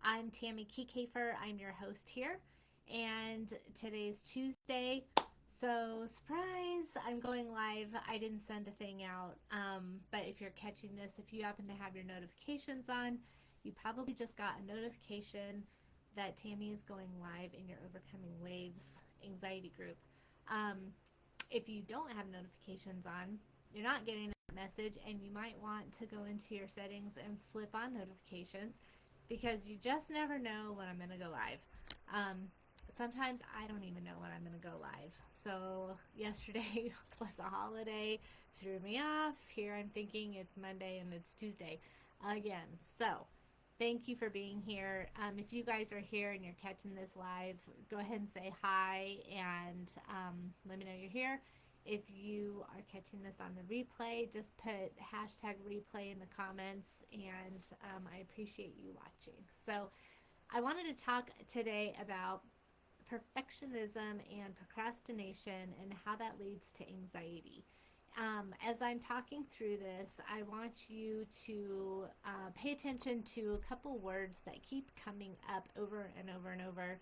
I'm Tammy Kiekefer. I'm your host here, and today's Tuesday. So, surprise, I'm going live. I didn't send a thing out, but if you're catching this, if you happen to have your notifications on, you probably just got a notification that Tammy is going live in your Overcoming Waves anxiety group. Um, if you don't have notifications on, you're not getting that message, and you might want to go into your settings and flip on notifications because you just never know when I'm going to go live. Sometimes I don't even know when I'm going to go live. So yesterday was a holiday, threw me off. Here I'm thinking it's Monday and it's Tuesday again. So thank you for being here. If you guys are here and you're catching this live, go ahead and say hi and let me know you're here. If you are catching this on the replay, just put hashtag replay in the comments, and I appreciate you watching. So I wanted to talk today about perfectionism and procrastination and how that leads to anxiety. As I'm talking through this, I want you to pay attention to a couple words that keep coming up over and over and over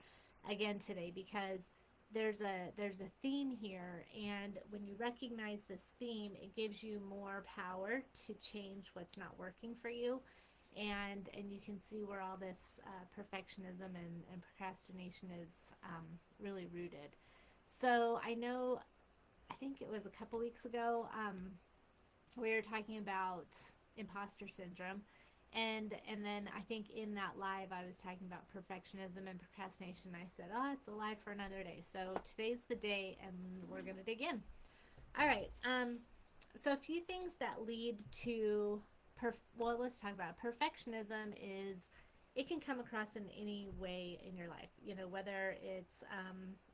again today, because there's a theme here, and when you recognize this theme, it gives you more power to change what's not working for you, and you can see where all this perfectionism and procrastination is really rooted. So I think it was a couple weeks ago, we were talking about imposter syndrome, and then I think in that live I was talking about perfectionism and procrastination. I said, oh, it's a live for another day. So today's the day, and we're gonna dig in. All right. So a few things that lead to well, let's talk about it. Perfectionism. Is It can come across in any way in your life, whether it's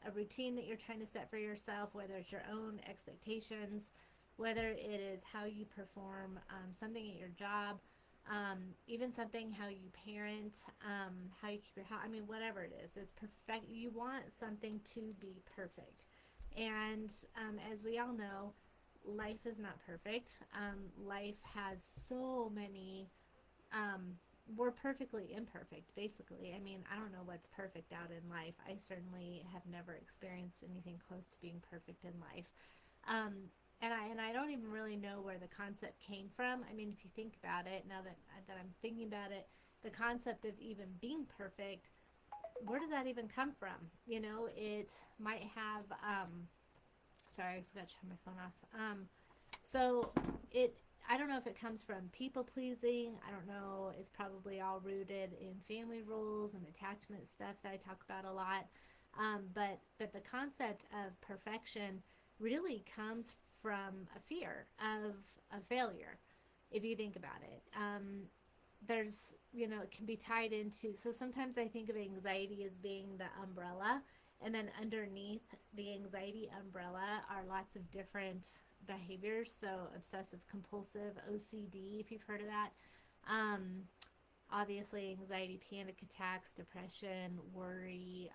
a routine that you're trying to set for yourself, whether it's your own expectations, whether it is how you perform something at your job, even something how you parent, how you keep your house. I mean, whatever it is, it's perfect. You want something to be perfect. And as we all know, life is not perfect. Life has so many, we're perfectly imperfect, basically. I mean, I don't know what's perfect out in life. I certainly have never experienced anything close to being perfect in life. And I don't even really know where the concept came from. I mean, if you think about it, now that I'm thinking about it, the concept of even being perfect, where does that even come from? It might have. Sorry, I forgot to turn my phone off. So it. I don't know if it comes from people pleasing. I don't know. It's probably all rooted in family rules and attachment stuff that I talk about a lot. But the concept of perfection really comes from a fear of a failure, if you think about it. There's, it can be tied into, so sometimes I think of anxiety as being the umbrella, and then underneath the anxiety umbrella are lots of different behaviors. So obsessive compulsive, OCD, if you've heard of that. Um, Obviously anxiety, panic attacks, depression, worry,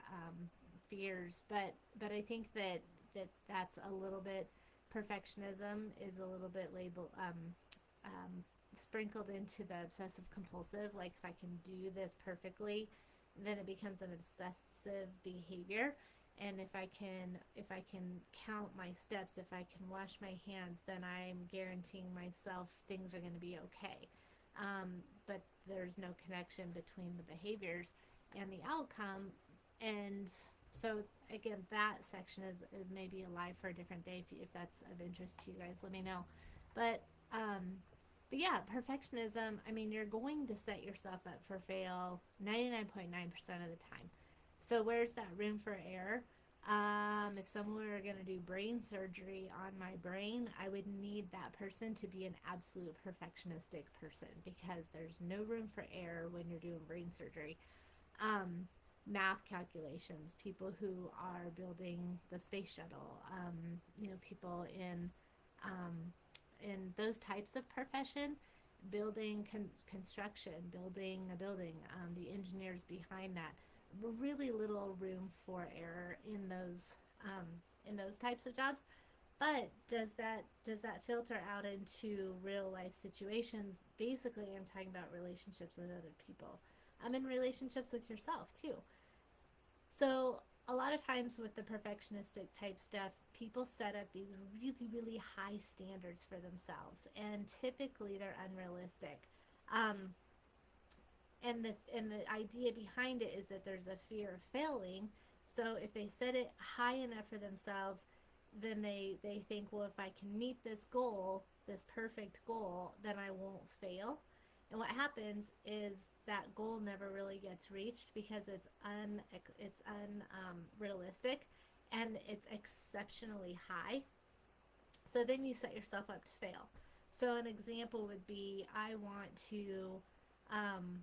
fears, but I think that's a little bit, perfectionism is a little bit labeled, sprinkled into the obsessive compulsive. Like, if I can do this perfectly, then it becomes an obsessive behavior. And if I can count my steps, if I can wash my hands, then I'm guaranteeing myself things are going to be okay. But there's no connection between the behaviors and the outcome. And so again, that section is maybe a live for a different day. If that's of interest to you guys, let me know. But but yeah, perfectionism, I mean, you're going to set yourself up for fail 99.9% of the time. So where's that room for error? If someone were going to do brain surgery on my brain, I would need that person to be an absolute perfectionistic person, because there's no room for error when you're doing brain surgery. Math calculations, people who are building the space shuttle, people in those types of profession, building construction, building a building, the engineers behind that, really little room for error in those types of jobs. But does that filter out into real life situations? Basically, I'm talking about relationships with other people. in relationships with yourself too. So a lot of times with the perfectionistic type stuff, people set up these really, really high standards for themselves, and typically they're unrealistic. Um, and the idea behind it is that there's a fear of failing. So if they set it high enough for themselves, then they think, well, if I can meet this goal, this perfect goal, then I won't fail. And what happens is that goal never really gets reached because it's realistic, and it's exceptionally high. So then you set yourself up to fail. So an example would be, I want to um,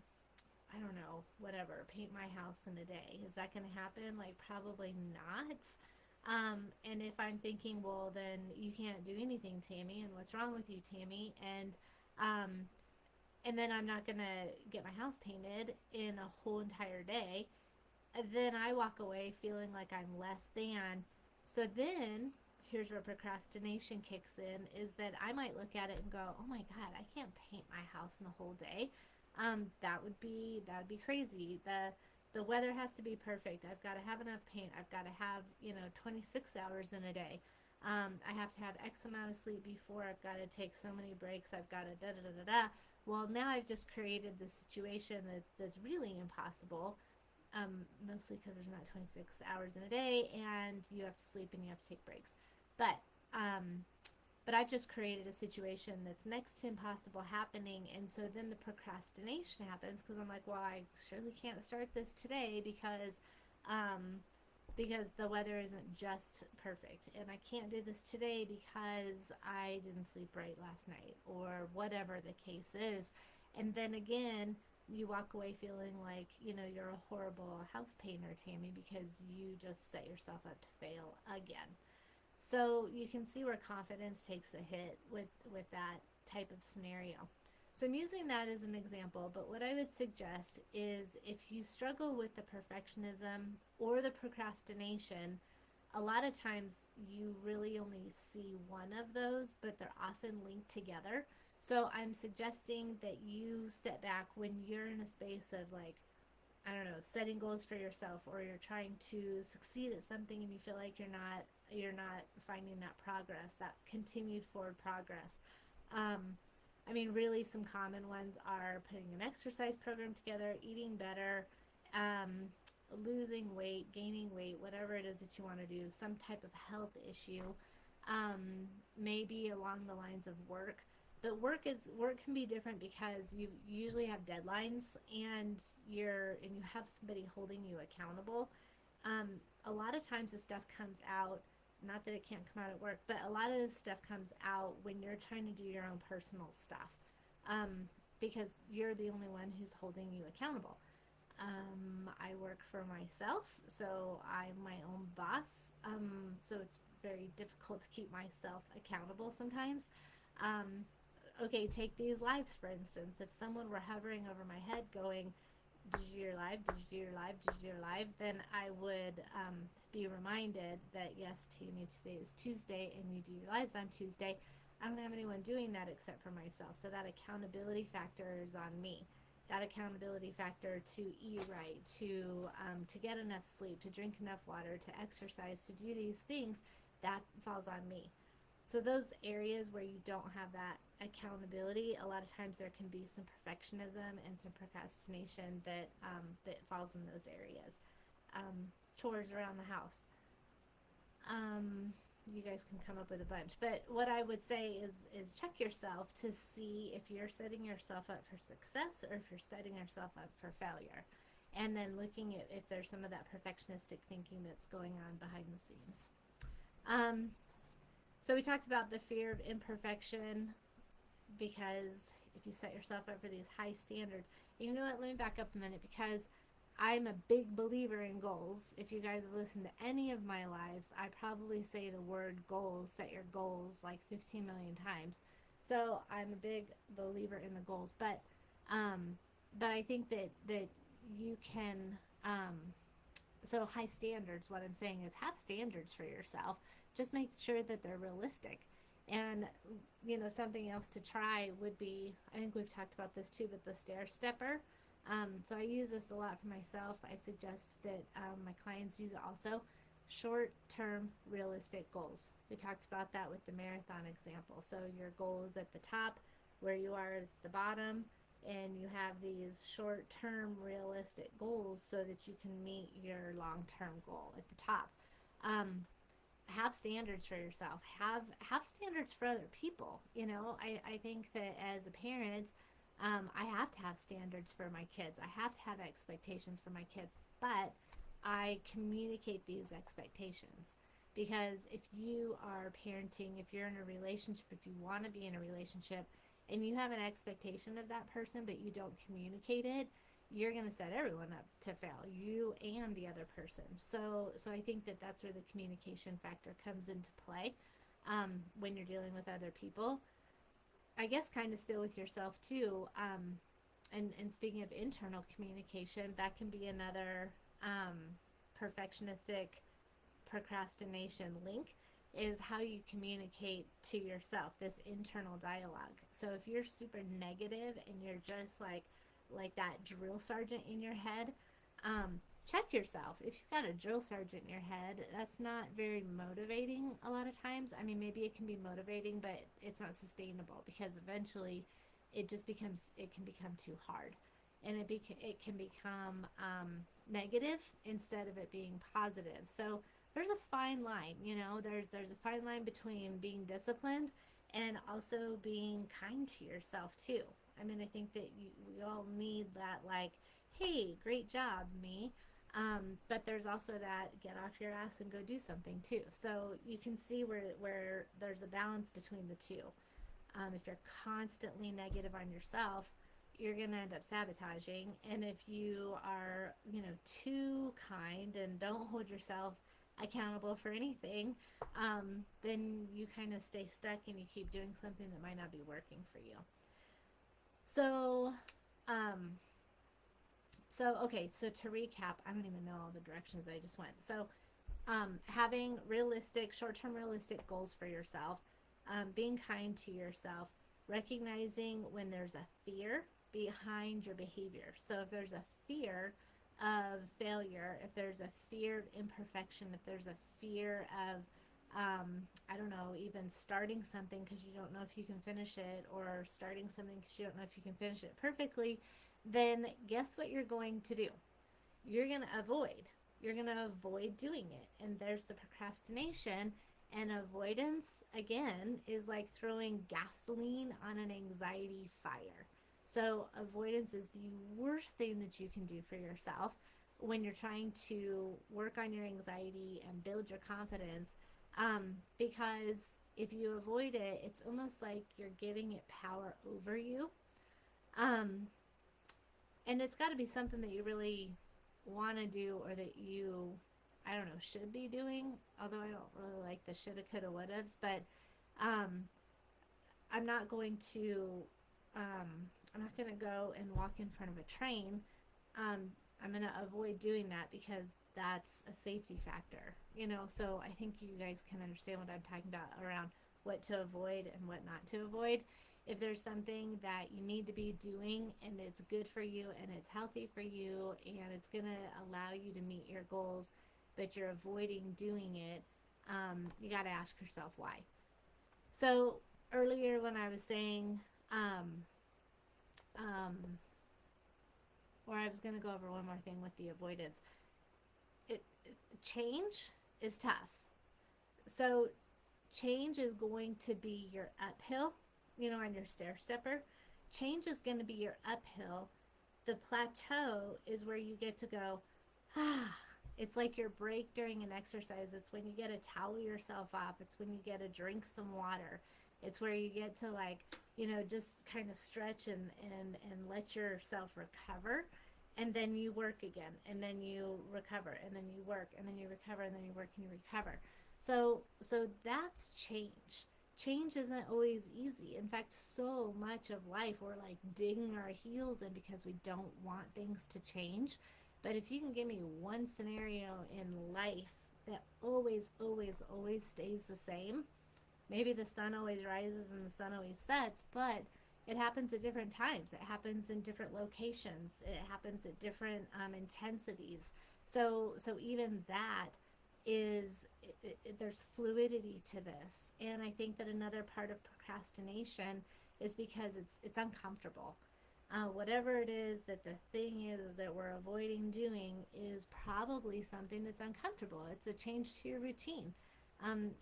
I don't know, whatever, paint my house in a day. Is that going to happen? Like, probably not. And if I'm thinking, well, then you can't do anything, Tammy, and what's wrong with you, Tammy? Um, and then I'm not going to get my house painted in a whole entire day. Then I walk away feeling like I'm less than. So then here's where procrastination kicks in, is that I might look at it and go, oh my god, I can't paint my house in a whole day. That would be crazy. The weather has to be perfect. I've got to have enough paint. I've got to have 26 hours in a day. I have to have X amount of sleep before. I've got to take so many breaks. I've got to da da da da da. Well, now I've just created this situation that's really impossible. Mostly because there's not 26 hours in a day, and you have to sleep and you have to take breaks. But um, but I've just created a situation that's next to impossible happening, and so then the procrastination happens because I'm like, well, I surely can't start this today um, because the weather isn't just perfect, and I can't do this today because I didn't sleep right last night, or whatever the case is. And then again, you walk away feeling like you're a horrible house painter, Tammy, because you just set yourself up to fail again. So you can see where confidence takes a hit with that type of scenario. So I'm using that as an example, but what I would suggest is, if you struggle with the perfectionism or the procrastination, a lot of times you really only see one of those, but they're often linked together. So I'm suggesting that you step back when you're in a space of, like, I don't know, setting goals for yourself, or you're trying to succeed at something and you feel like you're not finding that progress, that continued forward progress. I mean, really, some common ones are putting an exercise program together, eating better, um, losing weight, gaining weight, whatever it is that you want to do, some type of health issue, maybe along the lines of work. But work can be different because you usually have deadlines, and you have somebody holding you accountable. A lot of times this stuff comes out, not that it can't come out at work, but a lot of this stuff comes out when you're trying to do your own personal stuff, because you're the only one who's holding you accountable. I work for myself, so I'm my own boss. So it's very difficult to keep myself accountable sometimes. Um, okay, take these lives for instance. If someone were hovering over my head going, did you do your live? Did you do your live? Did you do your live? Then I would be reminded that, yes, Tammy, today is Tuesday and you do your lives on Tuesday. I don't have anyone doing that except for myself. So that accountability factor is on me. That accountability factor to eat right, to get enough sleep, to drink enough water, to exercise, to do these things, that falls on me. So those areas where you don't have that accountability, a lot of times there can be some perfectionism and some procrastination that falls in those areas. Chores around the house. You guys can come up with a bunch, but what I would say is check yourself to see if you're setting yourself up for success or if you're setting yourself up for failure, and then looking at if there's some of that perfectionistic thinking that's going on behind the scenes. Um, so we talked about the fear of imperfection, because if you set yourself up for these high standards, you know what, let me back up a minute, because I'm a big believer in goals. If you guys have listened to any of my lives, I probably say the word goals, set your goals, like 15 million times. So I'm a big believer in the goals, but I think that you can, so high standards, what I'm saying is, have standards for yourself. Just make sure that they're realistic. And something else to try would be, I think we've talked about this too, but the stair stepper. So I use this a lot for myself. I suggest that my clients use it also. Short term realistic goals. We talked about that with the marathon example. So your goal is at the top, where you are is the bottom, and you have these short term realistic goals so that you can meet your long term goal at the top. Um, have standards for yourself. Have standards for other people. I think that as a parent, I have to have standards for my kids. I have to have expectations for my kids, but I communicate these expectations, because if you are parenting, if you're in a relationship, if you want to be in a relationship, and you have an expectation of that person but you don't communicate it, you're going to set everyone up to fail, you and the other person. So I think that that's where the communication factor comes into play, when you're dealing with other people. I guess kind of still with yourself too. And speaking of internal communication, that can be another perfectionistic procrastination link, is how you communicate to yourself, this internal dialogue. So if you're super negative and you're just like that drill sergeant in your head, check yourself. If you've got a drill sergeant in your head, that's not very motivating a lot of times. I mean, maybe it can be motivating, but it's not sustainable, because eventually it can become too hard, and it can become negative instead of it being positive. So there's a fine line, there's a fine line between being disciplined and also being kind to yourself too. I mean, I think that we all need that, like, hey, great job, me. But there's also that get off your ass and go do something too. So you can see where there's a balance between the two. If you're constantly negative on yourself, you're going to end up sabotaging. And if you are, too kind and don't hold yourself accountable for anything, then you kind of stay stuck and you keep doing something that might not be working for you. So, so to recap, I don't even know all the directions I just went. So, having short-term realistic goals for yourself, being kind to yourself, recognizing when there's a fear behind your behavior. So if there's a fear of failure, if there's a fear of imperfection, if there's a fear of, I don't know, even starting something because you don't know if you can finish it, or starting something because you don't know if you can finish it perfectly, then guess what you're going to do? You're going to avoid. You're going to avoid doing it. And there's the procrastination. And avoidance, again, is like throwing gasoline on an anxiety fire. So avoidance is the worst thing that you can do for yourself when you're trying to work on your anxiety and build your confidence, because if you avoid it, it's almost like you're giving it power over you. And it's got to be something that you really want to do, or that you, I don't know, should be doing. Although I don't really like the shoulda, coulda, wouldas. But I'm not going to go and walk in front of a train. I'm going to avoid doing that because that's a safety factor. So I think you guys can understand what I'm talking about around what to avoid and what not to avoid. If there's something that you need to be doing and it's good for you and it's healthy for you and it's going to allow you to meet your goals, but you're avoiding doing it, you got to ask yourself why. So earlier when I was saying, or I was going to go over one more thing with the avoidance, change is tough. So change is going to be your uphill, on your stair stepper. Change is going to be your uphill. The plateau is where you get to go, it's like your break during an exercise. It's when you get to towel yourself off. It's when you get to drink some water. It's where you get to, just kind of stretch and let yourself recover. And then you work again. And then you recover. And then you work. And then you recover. And then you work and you recover. So that's change. Change isn't always easy. In fact, so much of life we're like digging our heels in because we don't want things to change. But if you can give me one scenario in life that always, always, always stays the same, maybe the sun always rises and the sun always sets, but it happens at different times. It happens in different locations. It happens at different intensities. So even that is there's fluidity to this, and I think that another part of procrastination is because it's uncomfortable. Whatever it is that the thing is that we're avoiding doing is probably something that's uncomfortable. It's a change to your routine.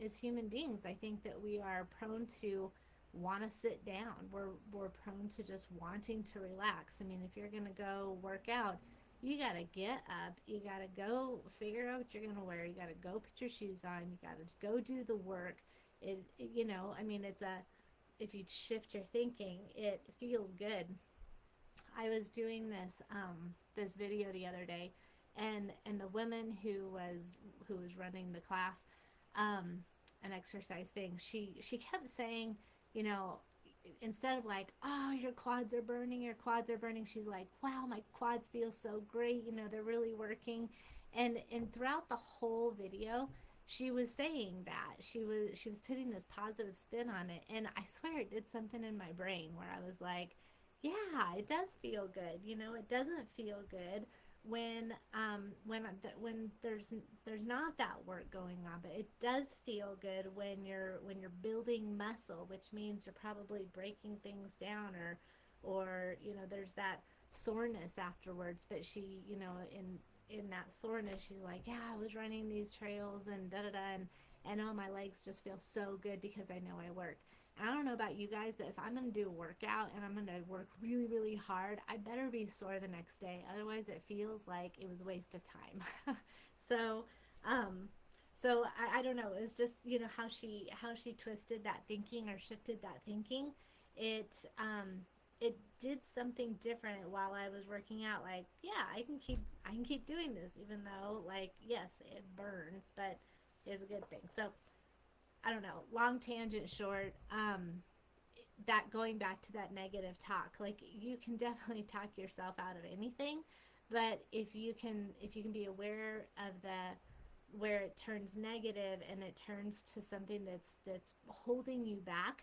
As human beings, I think that we are prone to want to sit down. We're prone to just wanting to relax. I mean, if you're going to go work out, you got to get up. You got to go figure out what you're going to wear. You got to go put your shoes on. You got to go do the work. I mean, if you shift your thinking, it feels good. I was doing this video the other day, and the woman who was running the class, an exercise thing, she kept saying, you know, instead of like, oh, your quads are burning, she's like, wow, my quads feel so great, they're really working. And throughout the whole video, she was saying that she was putting this positive spin on it, and I swear it did something in my brain where I was like, yeah, it does feel good. It doesn't feel good when there's not that work going on, but it does feel good when you're building muscle, which means you're probably breaking things down, or there's that soreness afterwards. But she, in that soreness, she's like, yeah, I was running these trails and da da da, and oh, my legs just feel so good because I know I worked. I don't know about you guys, but if I'm going to do a workout and I'm going to work really, really hard, I better be sore the next day. Otherwise, it feels like it was a waste of time. so, I don't know. It was just, how she twisted that thinking or shifted that thinking. It, it did something different while I was working out. Like, yeah, I can keep doing this, even though, like, yes, it burns, but it's a good thing. So, I don't know, long tangent short, that going back to that negative talk, like, you can definitely talk yourself out of anything, but if you can be aware of the where it turns negative and it turns to something that's holding you back,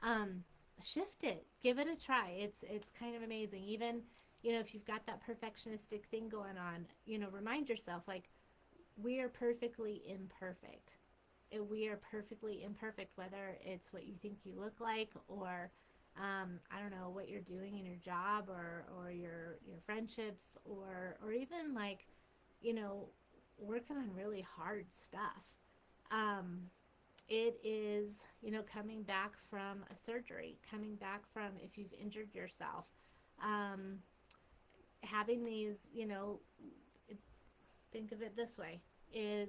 um, shift it, give it a try. It's kind of amazing. Even if you've got that perfectionistic thing going on, remind yourself, like, we are perfectly imperfect. We are perfectly imperfect, whether it's what you think you look like, or I don't know, what you're doing in your job, or your friendships, or even, like, you know working on really hard stuff. um, it is, coming back from a surgery, coming back from, if you've injured yourself, um, having these, think of it this way, is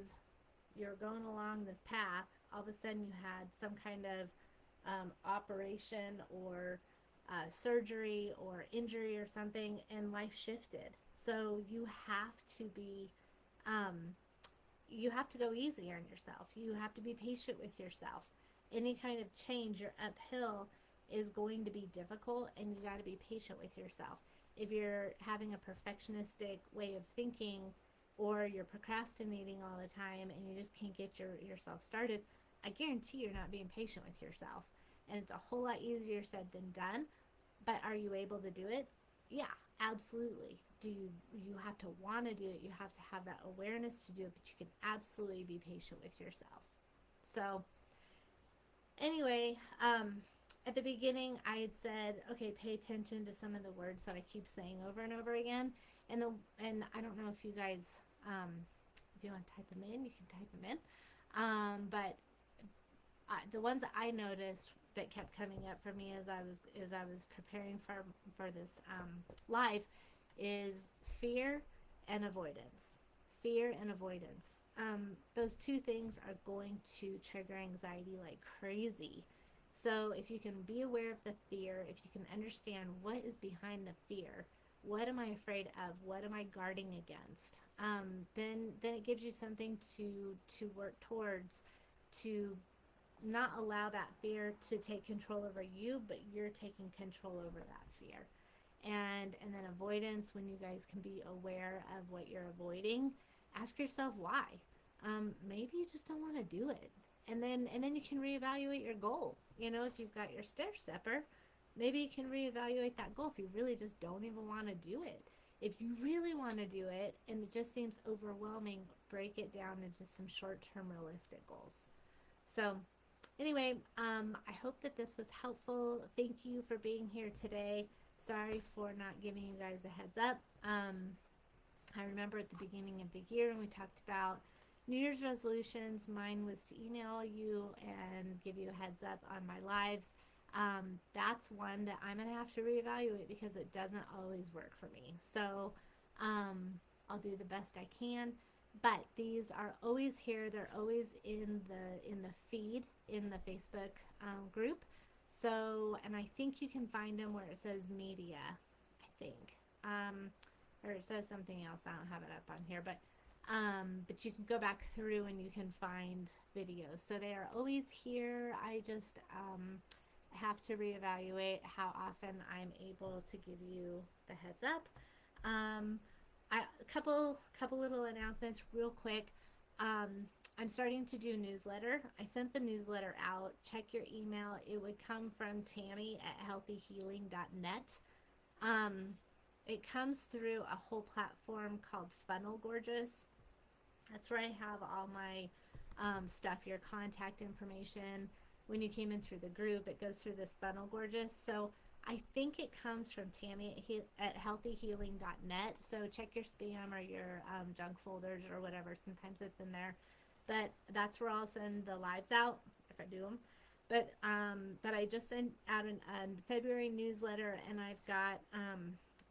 you're going along this path, all of a sudden you had some kind of operation, or surgery or injury or something, and life shifted. So um, you have to go easy on yourself. You have to be patient with yourself. Any kind of change, you're uphill, is going to be difficult, and you got to be patient with yourself. If you're having a perfectionistic way of thinking, or you're procrastinating all the time and you just can't get yourself started, I guarantee you're not being patient with yourself. And it's a whole lot easier said than done. But are you able to do it? Yeah, absolutely. You have to want to do it. You have to have that awareness to do it, but you can absolutely be patient with yourself. So anyway, at the beginning I had said, okay, pay attention to some of the words that I keep saying over and over again. And I don't know if you guys, if you want to type them in, you can type them in. But the ones that I noticed that kept coming up for me as I was preparing for this live, is fear and avoidance. Fear and avoidance. Those two things are going to trigger anxiety like crazy. So if you can be aware of the fear, if you can understand what is behind the fear, what am I afraid of? What am I guarding against? Then it gives you something to work towards, to not allow that fear to take control over you, but you're taking control over that fear. And then avoidance, when you guys can be aware of what you're avoiding, ask yourself why. Maybe you just don't want to do it, and then you can reevaluate your goal. If you've got your stair stepper, maybe you can reevaluate that goal if you really just don't even want to do it. If you really want to do it and it just seems overwhelming, break it down into some short-term realistic goals. So anyway, I hope that this was helpful. Thank you for being here today. Sorry for not giving you guys a heads up. I remember at the beginning of the year when we talked about New Year's resolutions, mine was to email you and give you a heads up on my lives. That's one that I'm going to have to reevaluate because it doesn't always work for me. So I'll do the best I can. But these are always here. They're always in the feed in the Facebook group. So, and I think you can find them where it says media, I think. Or it says something else. I don't have it up on here, but you can go back through and you can find videos. So they are always here. I just have to reevaluate how often I'm able to give you the heads up. A couple little announcements real quick. I'm starting to do a newsletter. I sent the newsletter out. Check your email. It would come from Tammy at healthyhealing.net. It comes through a whole platform called Funnel Gorgeous. That's where I have all my stuff, your contact information. When you came in through the group, it goes through this Funnel Gorgeous. So I think it comes from Tammy at healthyhealing.net. So check your spam or your junk folders or whatever. Sometimes it's in there. But that's where I'll send the lives out if I do them. But I just sent out a February newsletter, and I've got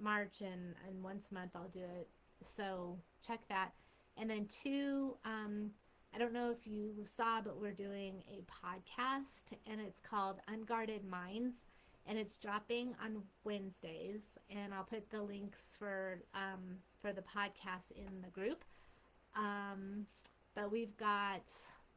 March, and once a month I'll do it. So check that. And then two, I don't know if you saw, but we're doing a podcast, and it's called Unguarded Minds, and it's dropping on Wednesdays. And I'll put the links for the podcast in the group. But we've got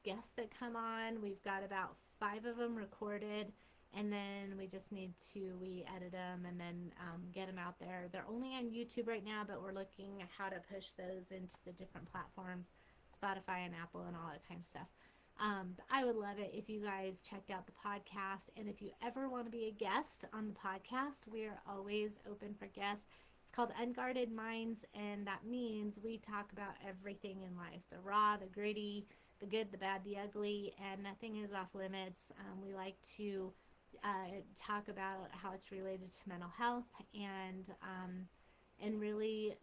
guests that come on. We've got about 5 of them recorded, and then we just need to edit them and then get them out there. They're only on YouTube right now, but we're looking at how to push those into the different platforms, Spotify and Apple and all that kind of stuff. But I would love it if you guys checked out the podcast, and if you ever want to be a guest on the podcast, we are always open for guests. It's called Unguarded Minds, and that means we talk about everything in life, the raw, the gritty, the good, the bad, the ugly, and nothing is off limits. We like to talk about how it's related to mental health, and really,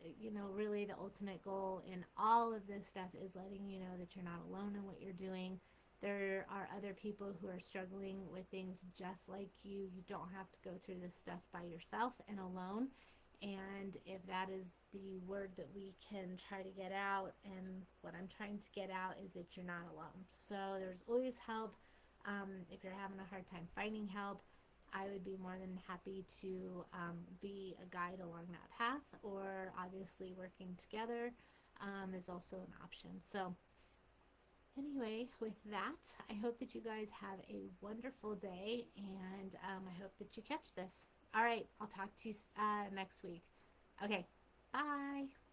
really the ultimate goal in all of this stuff is letting you know that you're not alone in what you're doing. There are other people who are struggling with things just like you. You don't have to go through this stuff by yourself and alone. And if that is the word that we can try to get out, and what I'm trying to get out is that you're not alone. So there's always help. If you're having a hard time finding help, I would be more than happy to be a guide along that path, or obviously working together is also an option. So anyway, with that, I hope that you guys have a wonderful day, and I hope that you catch this. All right, I'll talk to you next week. Okay, bye.